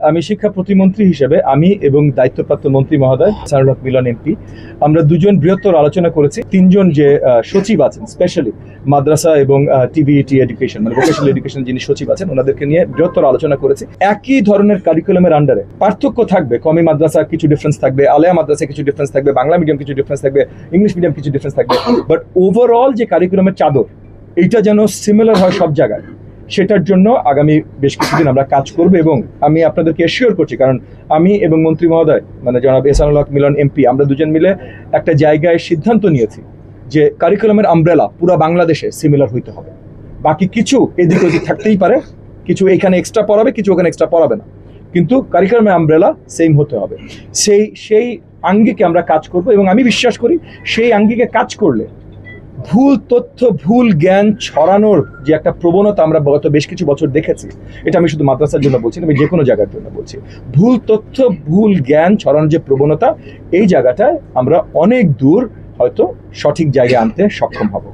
আমি শিক্ষা প্রতিমন্ত্রী হিসেবে আমি এবং দায়িত্বপ্রাপ্ত মন্ত্রী মহোদয় এহসানুল হক মিলন এমপি আমরা দুজন বৃহত্তর আলোচনা করেছি। তিনজন যে সচিব আছেন স্পেশালি মাদ্রাসা এবং টিভিইটি এডুকেশন মানে ভোকেশনাল এডুকেশন যিনি সচিব আছেন ওনাদেরকে নিয়ে বৃহত্তর আলোচনা করেছি। একই ধরনের কারিকুলামের আন্ডারে পার্থক্য থাকবে, কমি মাদ্রাসা কিছু ডিফারেন্স থাকবে, আলেয়া মাদ্রাসা কিছু ডিফারেন্স থাকবে, বাংলা মিডিয়াম কিছু ডিফারেন্স থাকবে, ইংলিশ মিডিয়াম কিছু ডিফারেন্স থাকবে, বাট ওভারঅল যে কারিকুলামের চাদর এইটা যেন সিমিলার হয় সব জায়গায়, সেটার জন্য আগামী বেশ কিছুদিন আমরা কাজ করব। এবং আমি আপনাদেরকে এশিওর করছি, কারণ আমি এবং মন্ত্রী মহোদয় মানে জনাব এহসানুল হক মিলন এমপি আমরা দুজন মিলে একটা জায়গায় সিদ্ধান্ত নিয়েছি যে কারিকুলামের আমব্রেলা পুরো বাংলাদেশে সিমিলার হইতে হবে। বাকি কিছু এদিক ওদিক থাকতেই পারে, কিছু এখানে এক্সট্রা পড়াবে, কিছু ওখানে এক্সট্রা পড়াবে না, কিন্তু কারিকুলামের আমব্রেলা সেম হতে হবে। সেই আঙ্গিকে আমরা কাজ করব এবং আমি বিশ্বাস করি সেই আঙ্গিকে কাজ করলে ভুল তথ্য ভুল জ্ঞান ছড়ানোর যে একটা প্রবণতা আমরা গত বেশ কিছু বছর দেখেছি, এটা আমি শুধু মাদ্রাসার জন্য বলছি না, আমি যে কোনো জায়গার জন্য বলছি, ভুল তথ্য ভুল জ্ঞান ছড়ানোর যে প্রবণতা এই জায়গাটায় আমরা অনেক দূর হয়তো সঠিক জায়গায় আনতে সক্ষম হব।